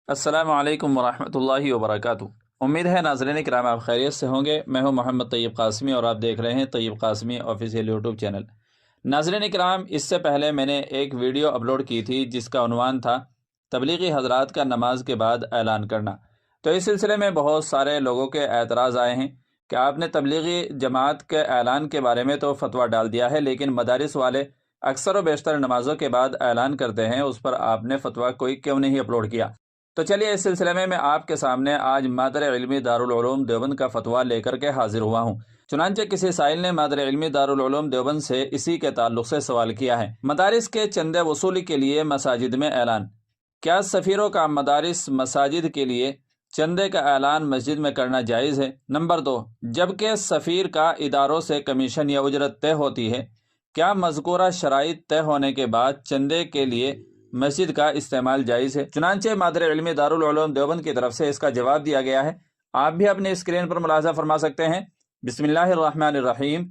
السلام علیکم ورحمۃ اللہ وبرکاتہ۔ امید ہے ناظرین کرام آپ خیریت سے ہوں گے۔ میں ہوں محمد طیب قاسمی اور آپ دیکھ رہے ہیں طیب قاسمی آفیشیل یوٹیوب چینل۔ ناظرین کرام، اس سے پہلے میں نے ایک ویڈیو اپلوڈ کی تھی جس کا عنوان تھا تبلیغی حضرات کا نماز کے بعد اعلان کرنا۔ تو اس سلسلے میں بہت سارے لوگوں کے اعتراض آئے ہیں کہ آپ نے تبلیغی جماعت کے اعلان کے بارے میں تو فتویٰ ڈال دیا ہے، لیکن مدارس والے اکثر و بیشتر نمازوں کے بعد اعلان کرتے ہیں، اس پر آپ نے فتویٰ کوئی کیوں نہیں اپلوڈ کیا؟ تو چلیے اس سلسلے میں آپ کے سامنے آج مادر علمی دارالعلوم دیوبند کا فتویٰ لے کر کے حاضر ہوا ہوں۔ چنانچہ کسی سائل نے مادر علمی دارالعلوم دیوبند سے اسی کے تعلق سے سوال کیا ہے۔ مدارس کے چندے وصولی کے لیے مساجد میں اعلان۔ کیا سفیروں کا مدارس مساجد کے لیے چندے کا اعلان مسجد میں کرنا جائز ہے؟ نمبر 2، جبکہ سفیر کا اداروں سے کمیشن یا اجرت طے ہوتی ہے، کیا مذکورہ شرائط طے ہونے کے بعد چندے کے لیے مسجد کا استعمال جائز ہے؟ چنانچہ مادر علمی دارالعلوم دیوبند کی طرف سے اس کا جواب دیا گیا ہے۔ آپ بھی اپنے اسکرین پر ملاحظہ فرما سکتے ہیں۔ بسم اللہ الرحمن الرحیم۔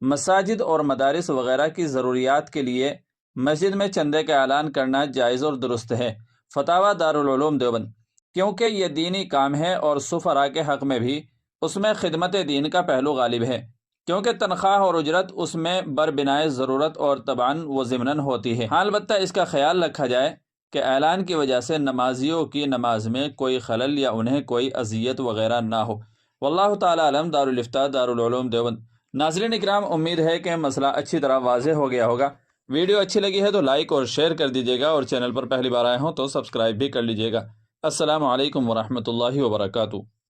مساجد اور مدارس وغیرہ کی ضروریات کے لیے مسجد میں چندے کا اعلان کرنا جائز اور درست ہے۔ فتاویٰ دارالعلوم دیوبند۔ کیونکہ یہ دینی کام ہے اور سفراء کے حق میں بھی اس میں خدمت دین کا پہلو غالب ہے، کیونکہ تنخواہ اور اجرت اس میں بربنائے ضرورت اور طبعاً و ضمناً ہوتی ہے۔ ہاں، البتہ اس کا خیال رکھا جائے کہ اعلان کی وجہ سے نمازیوں کی نماز میں کوئی خلل یا انہیں کوئی اذیت وغیرہ نہ ہو۔ واللہ تعالی علم۔ دارالفتاء دارالعلوم دیوبند۔ ناظرین اکرام، امید ہے کہ مسئلہ اچھی طرح واضح ہو گیا ہوگا۔ ویڈیو اچھی لگی ہے تو لائک اور شیئر کر دیجیے گا، اور چینل پر پہلی بار آئے ہوں تو سبسکرائب بھی کر لیجیے گا۔ السلام علیکم ورحمۃ اللہ وبرکاتہ۔